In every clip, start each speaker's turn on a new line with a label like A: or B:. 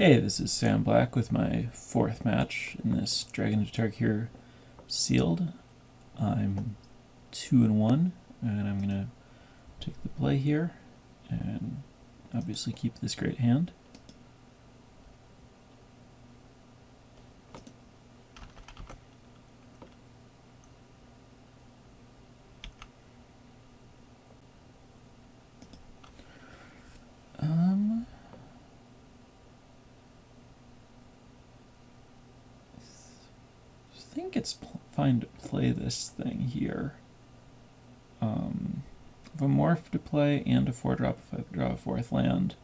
A: Hey, this is Sam Black with my fourth match in this Dragon to Tarkir sealed. I'm 2-1, and I'm gonna take the play here and obviously keep this great hand. I think it's fine to play this thing here. I have a morph to play and a 4-drop if I draw a fourth land.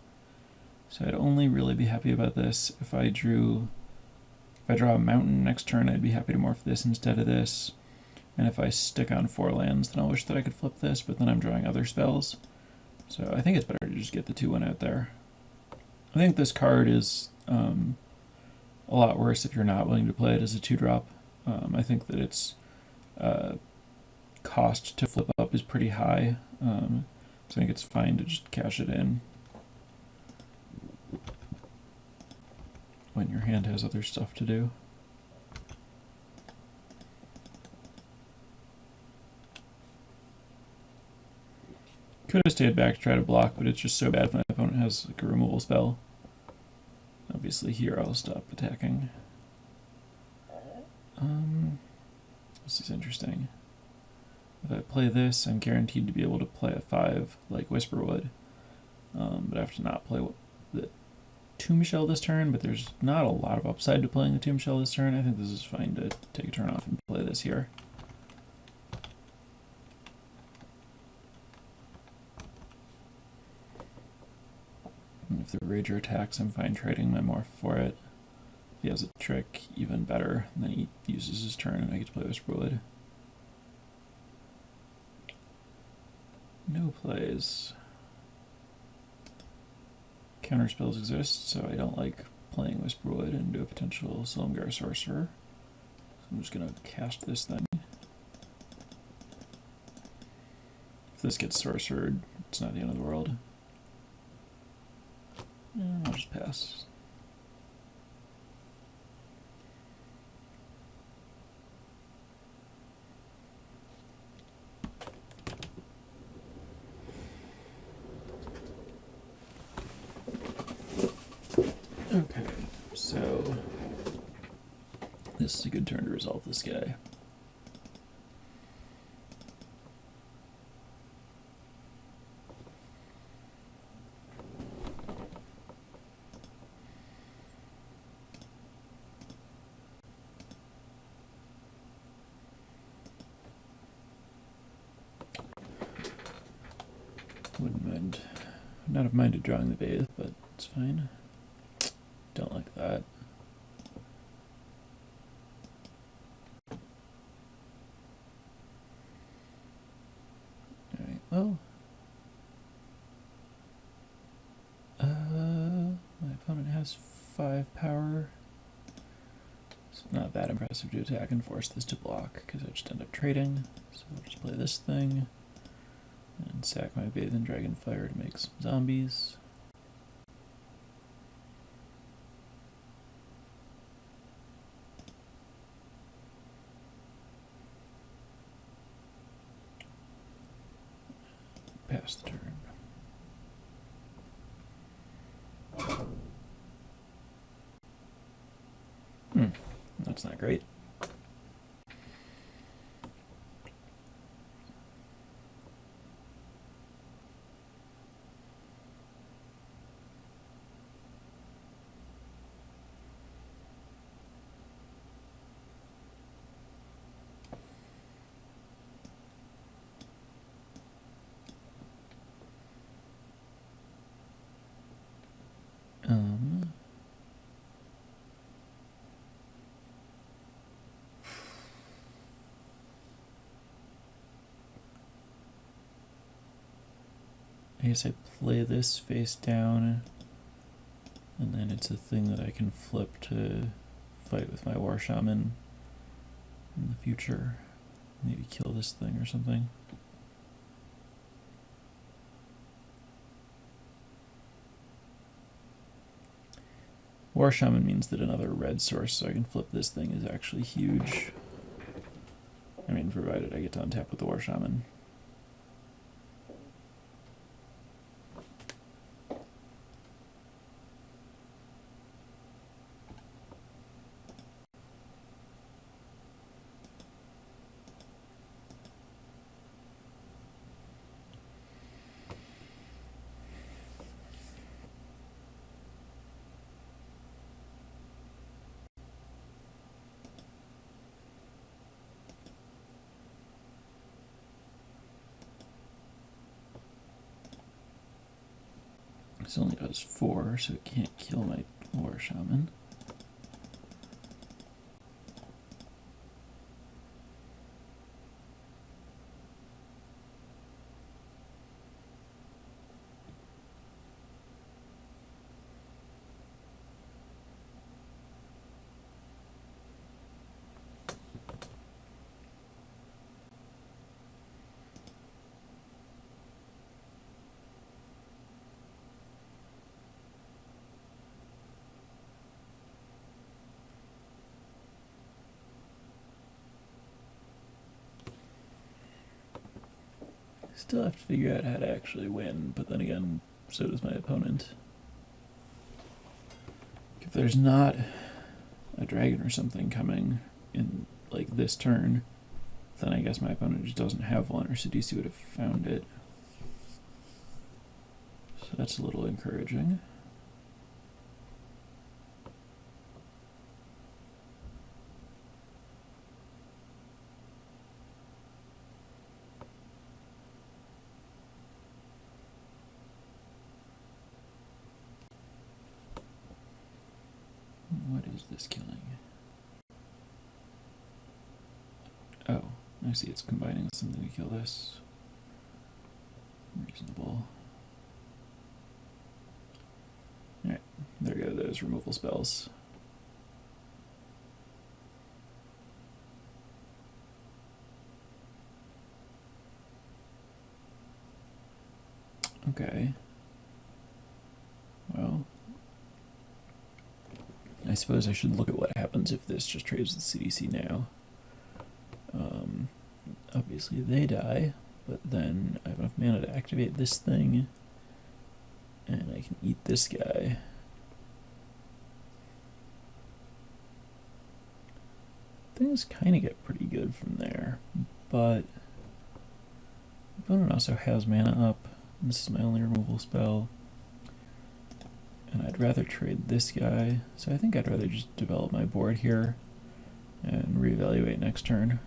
A: So I'd only really be happy about this if I draw a mountain next turn. I'd be happy to morph this instead of this. And if I stick on 4 lands, then I'll wish that I could flip this, but then I'm drawing other spells. So I think it's better to just get the 2-1 out there. I think this card is a lot worse if you're not willing to play it as a 2-drop. I think that its cost to flip up is pretty high, so I think it's fine to just cash it in when your hand has other stuff to do. Could have stayed back to try to block, but it's just so bad if my opponent has like a removal spell. Obviously here I'll stop attacking. This is interesting. If I play this, I'm guaranteed to be able to play a 5 like Whisperwood, but I have to not play the Tomb Shell this turn, but there's not a lot of upside to playing the Tomb Shell this turn. I think this is fine to take a turn off and play this here. And if the Rager attacks, I'm fine trading my morph for it. If he has a trick, even better. And then he uses his turn and I get to play Whisperwood. No plays. Counter spells exist, so I don't like playing Whisperwood into a potential Silumgar Sorcerer. So I'm just going to cast this thing. If this gets sorcered, it's not the end of the world. I'll just pass. Okay, so this is a good turn to resolve this guy. Would not have minded drawing the Bathe, but it's fine. Don't like that. Alright, well. My opponent has 5 power. It's not that impressive to attack and force this to block, because I just end up trading. So I'll just play this thing. And sack my Bathe and Dragonfire to make some zombies. Pass the turn. That's not great. I guess I play this face down, and then it's a thing that I can flip to fight with my War Shaman in the future. Maybe kill this thing or something. War Shaman means that another red source so I can flip this thing is actually huge. I mean, provided I get to untap with the War Shaman. This only does 4, so it can't kill my War Shaman. Still have to figure out how to actually win, but then again, so does my opponent. If there's not a dragon or something coming in like this turn, then I guess my opponent just doesn't have one, or Sidisi would have found it. So that's a little encouraging. What is this killing? Oh, I see it's combining with something to kill this. Reasonable. Alright, there go those removal spells. Okay. Well, I suppose I should look at what happens if this just trades with CDC now. Obviously they die, but then I have enough mana to activate this thing, and I can eat this guy. Things kind of get pretty good from there, but my opponent also has mana up. This is my only removal spell. And I'd rather trade this guy, so I think I'd rather just develop my board here and reevaluate next turn.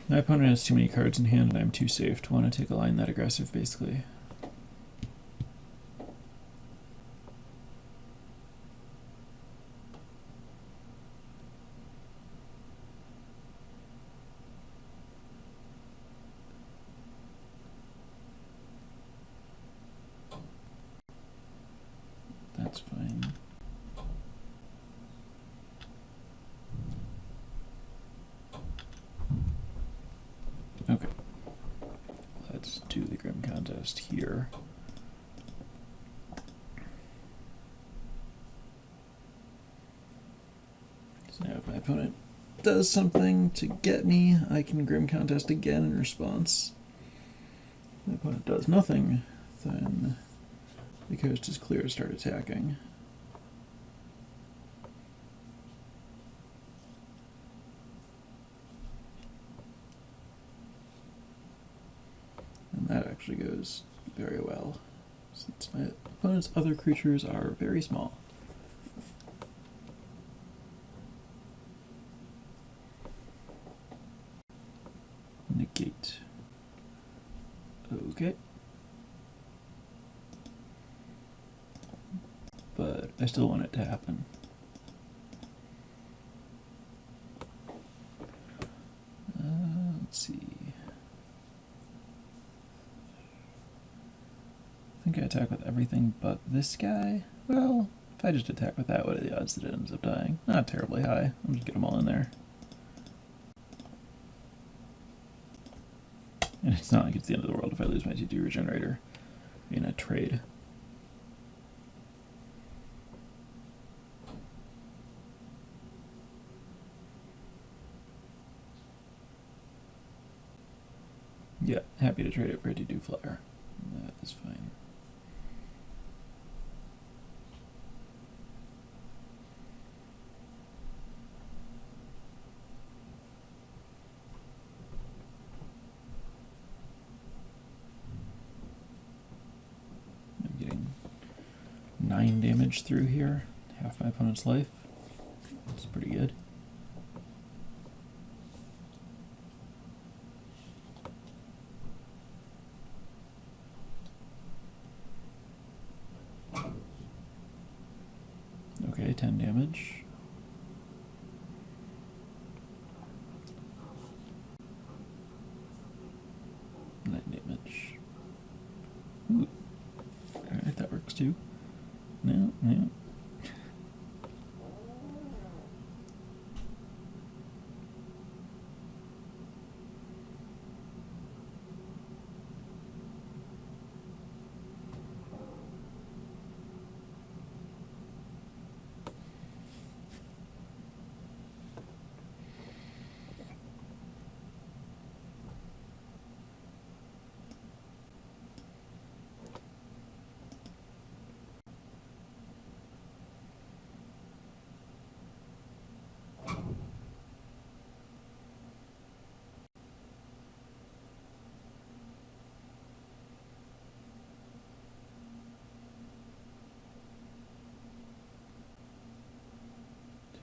A: My opponent has too many cards in hand and I'm too safe to want to take a line that aggressive, basically. That's fine. Okay. Let's do the Grim Contest here. So now if my opponent does something to get me, I can Grim Contest again in response. If my opponent does nothing, then the coast is clear to start attacking. And that actually goes very well, since my opponent's other creatures are very small. Negate. Okay. But I still want it to happen. Let's see. think I attack with everything but this guy. Well, if I just attack with that, what are the odds that it ends up dying? Not terribly high. I'll just get them all in there. And it's not like it's the end of the world if I lose my 2/2 regenerator in a trade. Yeah, happy to trade it for a 2/2 flyer. That is fine. I'm getting 9 damage through here, half my opponent's life. That's pretty good. Okay, 10 damage. Damage. Ooh. Alright, that works too. No.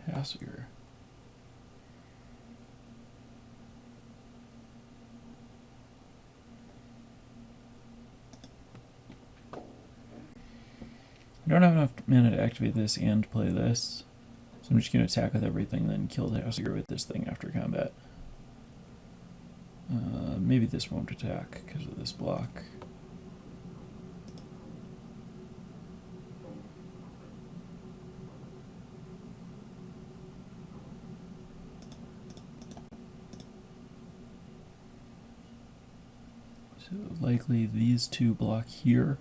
A: Tassiger. I don't have enough mana to activate this and play this, so I'm just going to attack with everything, then kill Tassiger with this thing after combat. Maybe this won't attack because of this block. So likely these two block here.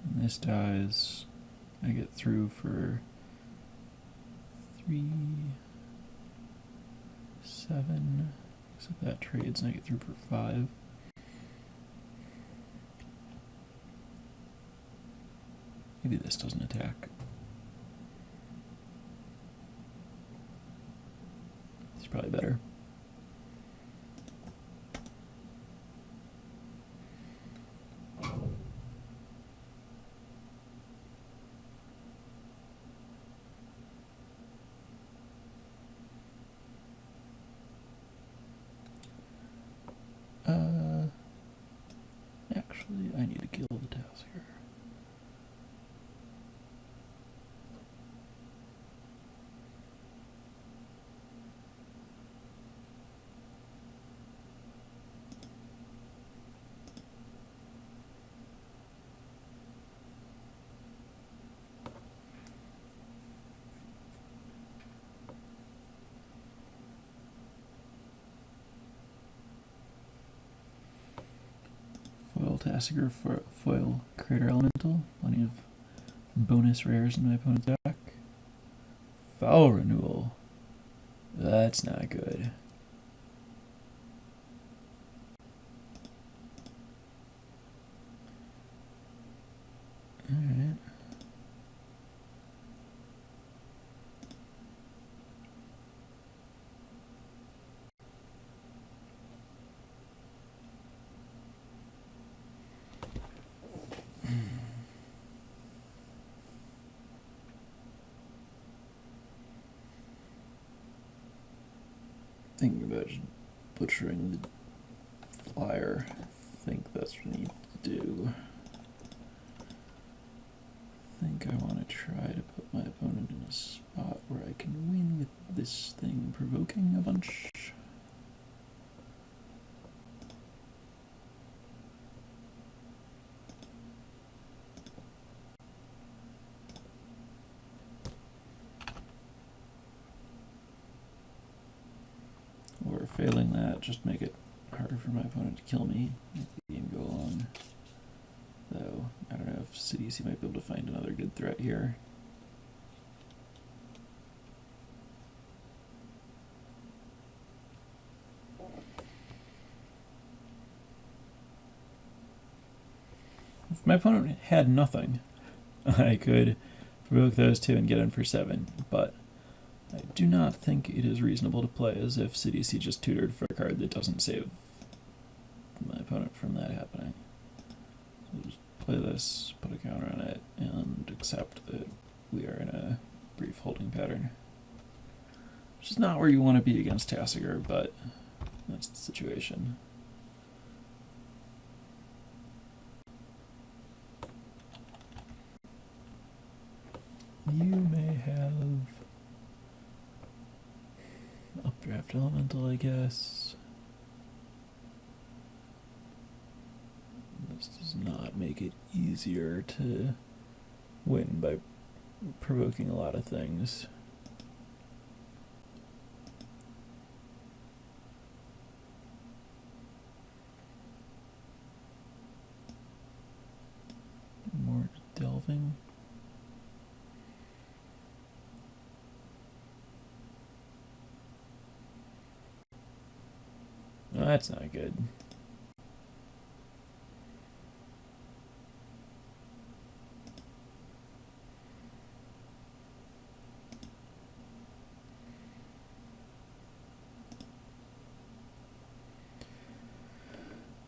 A: And this dies. I get through for 3, 7. Except that trades and I get through for 5. Maybe this doesn't attack. It's probably better. Actually, I need to kill the Tassiger. Foil Tassiger for foil Crater Elemental. Plenty of bonus rares in my opponent's deck. Foul Renewal. That's not good. Alright. Thinking about just butchering the flyer. I think that's what I need to do. I think I want to try to put my opponent in a spot where I can win with this thing provoking a bunch. Or failing that, just make it harder for my opponent to kill me, make the game go along. Though, I don't know if CDC might be able to find another good threat here. If my opponent had nothing, I could provoke those two and get in for 7, but I do not think it is reasonable to play as if CDC just tutored for a card that doesn't save my opponent from that happening. So just play this, put a counter on it, and accept that we are in a brief holding pattern. Which is not where you want to be against Tassiger, but that's the situation. You may have Updraft Elemental, I guess. This does not make it easier to win by provoking a lot of things. More delving. No, that's not good.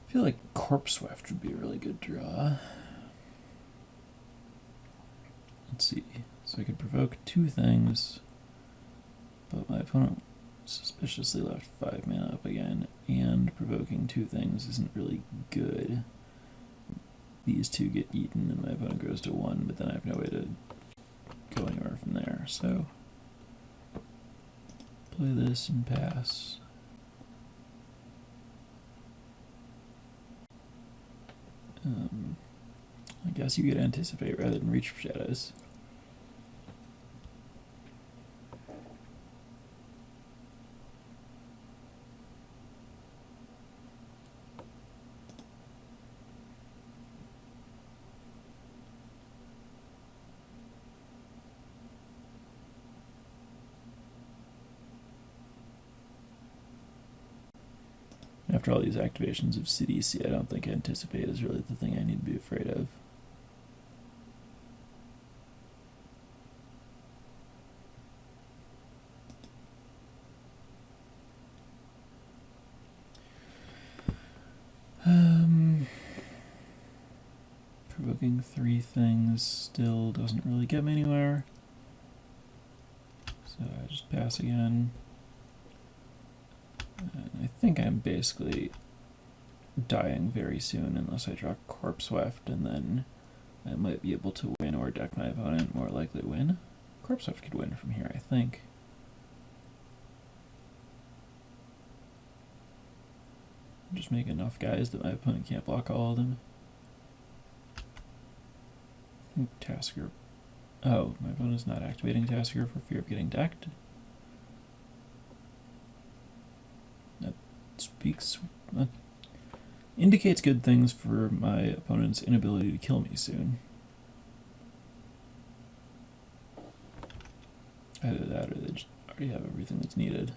A: I feel like Corpse Weft would be a really good draw. Let's see. So I could provoke 2 things, but my opponent suspiciously left 5 mana up again, and provoking 2 things isn't really good. These 2 get eaten and my opponent goes to 1, but then I have no way to go anywhere from there, so play this and pass. I guess you could anticipate rather than reach for shadows. After all these activations of CDC, I don't think anticipate is really the thing I need to be afraid of. Provoking 3 things still doesn't really get me anywhere. So I just pass again. And I think I'm basically dying very soon unless I draw Corpse Weft, and then I might be able to win or deck my opponent, more likely win. Corpse Weft could win from here, I think. Just make enough guys that my opponent can't block all of them. I think Tasker... Oh, my opponent's not activating Tasker for fear of getting decked. That speaks... That indicates good things for my opponent's inability to kill me soon. Either that or they just already have everything that's needed.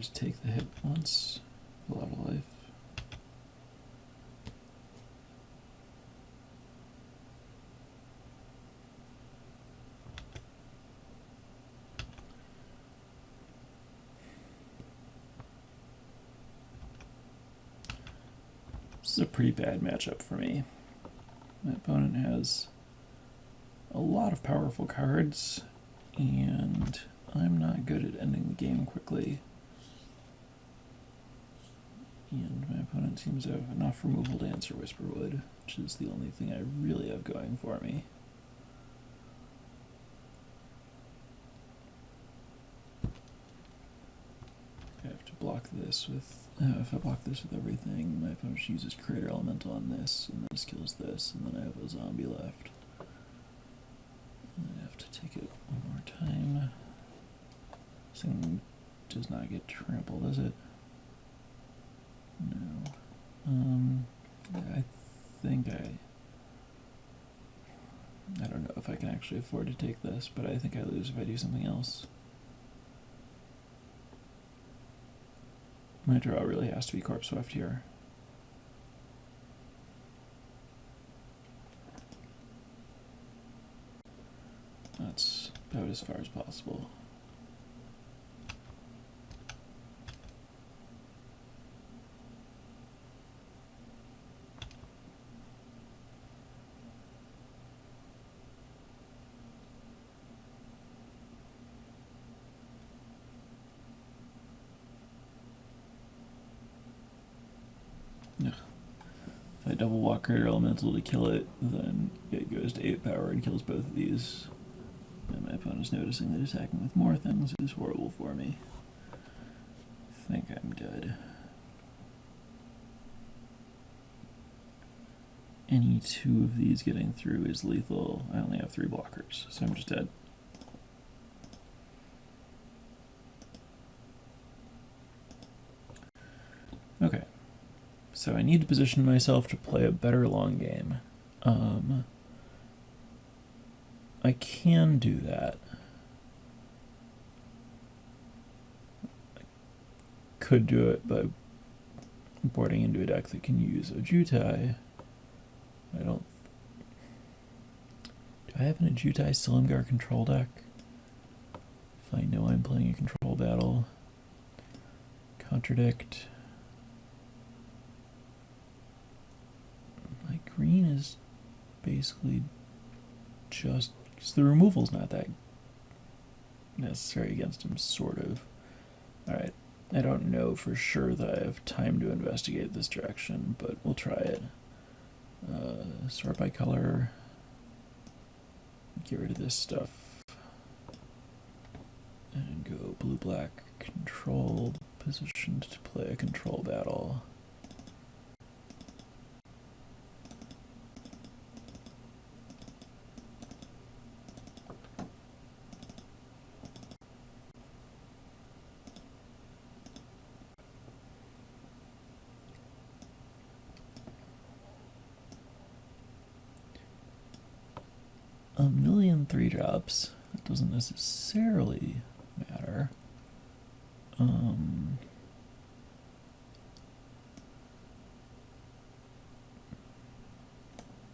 A: just take the hit once. A lot of life. This is a pretty bad matchup for me. My opponent has a lot of powerful cards, and I'm not good at ending the game quickly. And my opponent seems to have enough removal to answer Whisperwood, which is the only thing I really have going for me. I have to block this with... if I block this with everything, my opponent uses Creator Elemental on this, and this kills this, and then I have a zombie left. I have to take it one more time. This thing does not get trampled, does it? No. I think I don't know if I can actually afford to take this, but I think I lose if I do something else. My draw really has to be Corpse Swift here. That's about as far as possible. Ugh. If I double walk Creator Elemental to kill it, then it goes to 8 power and kills both of these. And my opponent's noticing that attacking with more things is horrible for me. I think I'm dead. Any two of these getting through is lethal. I only have 3 blockers, so I'm just dead. Okay. So I need to position myself to play a better long game. I can do that. I could do it by boarding into a deck that can use Ojutai. Do I have an Ojutai Silumgar control deck? If I know I'm playing a control battle. Contradict. My green is basically just... because the removal's not that necessary against him, sort of. Alright, I don't know for sure that I have time to investigate this direction, but we'll try it. Sort by color. Get rid of this stuff. And go blue-black control, positioned to play a control battle. A million 3-drops. That doesn't necessarily matter.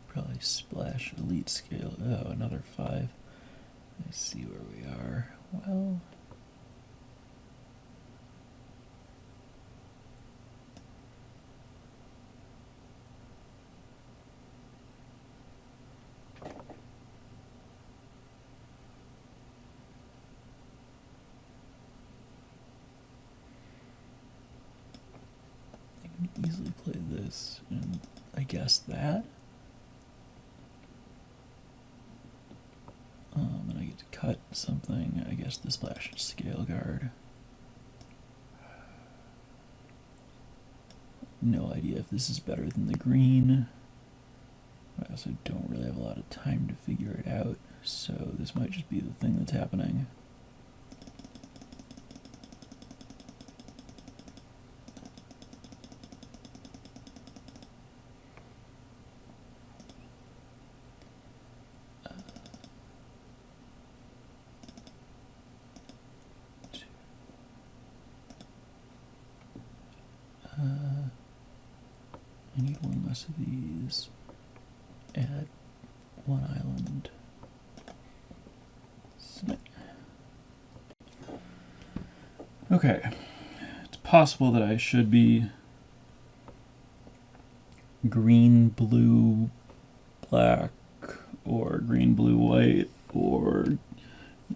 A: Probably splash elite scale. Oh, another 5. I see where we are. Well... easily play this, and I guess that. And I get to cut something. I guess the splash scale guard. No idea if this is better than the green. I also don't really have a lot of time to figure it out, so this might just be the thing that's happening. across these. Add one island. Submit. Okay. It's possible that I should be green, blue, black, or green, blue, white, or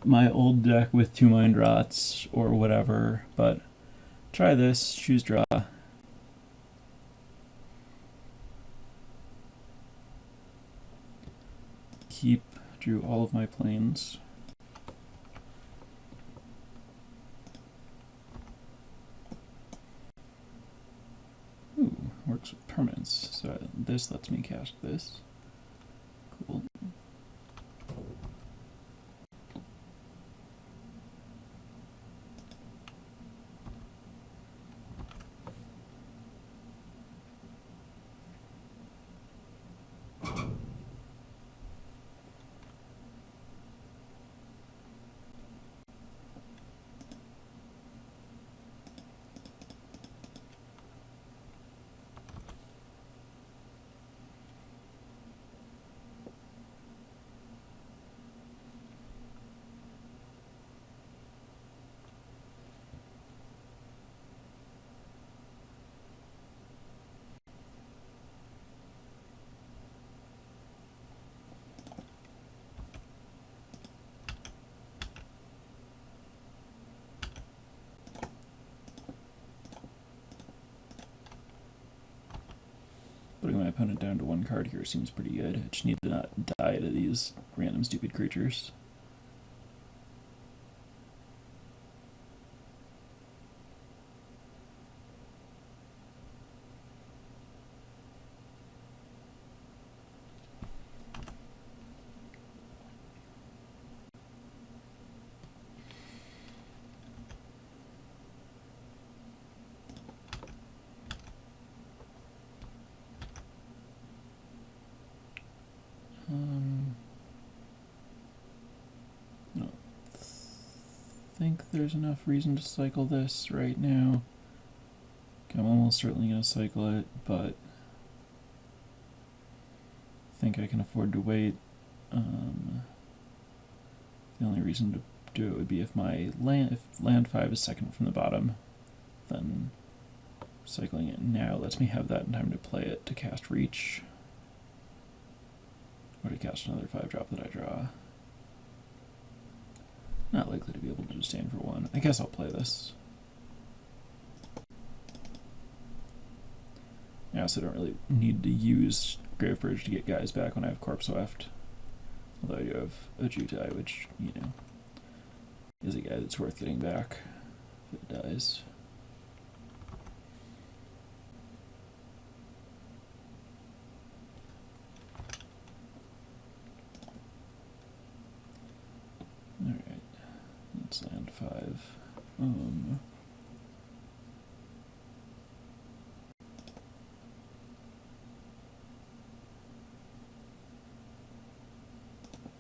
A: my old deck with 2 mind rots, or whatever, but try this, choose draw. Keep, drew all of my planes. Ooh, works with permanents, so this lets me cast this. Cool. Putting my opponent down to 1 card here seems pretty good. I just need to not die to these random stupid creatures. I don't think there's enough reason to cycle this right now. Okay, I'm almost certainly going to cycle it, but I think I can afford to wait. The only reason to do it would be if my land, if land 5 is second from the bottom, then cycling it now lets me have that in time to play it to cast Reach. Or to cast another 5-drop that I draw. Not likely to be able to disdain for 1. I guess I'll play this. I also don't really need to use Gravebridge to get guys back when I have Corpse Weft. Although I do have a Jutai, which, you know, is a guy that's worth getting back if it dies. Alright, that's land 5. I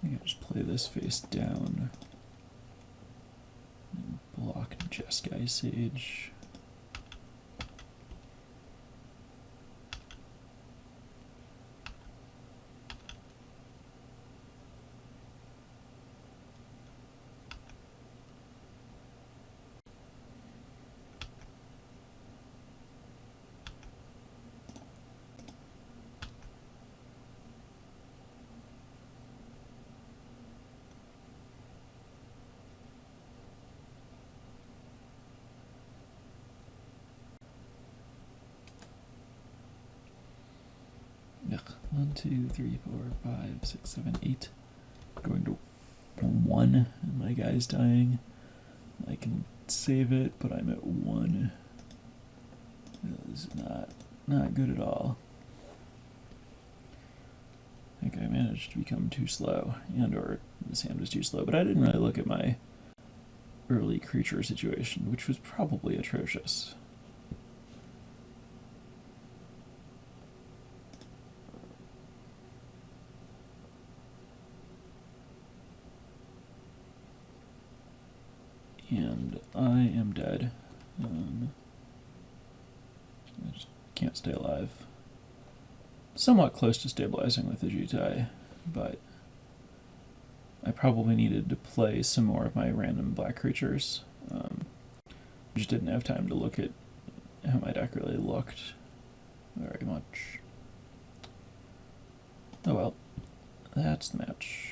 A: think I just play this face down and block Jeskai Sage. Ugh. 1, 2, 3, 4, 5, 6, 7, 8. Going to 1, and my guy's dying. I can save it, but I'm at 1. This is not good at all. I think I managed to become too slow, and or this hand was too slow, but I didn't really look at my early creature situation, which was probably atrocious. And I am dead. I just can't stay alive. somewhat close to stabilizing with the Jutai, but I probably needed to play some more of my random black creatures. Just didn't have time to look at how my deck really looked very much. Oh well, that's the match.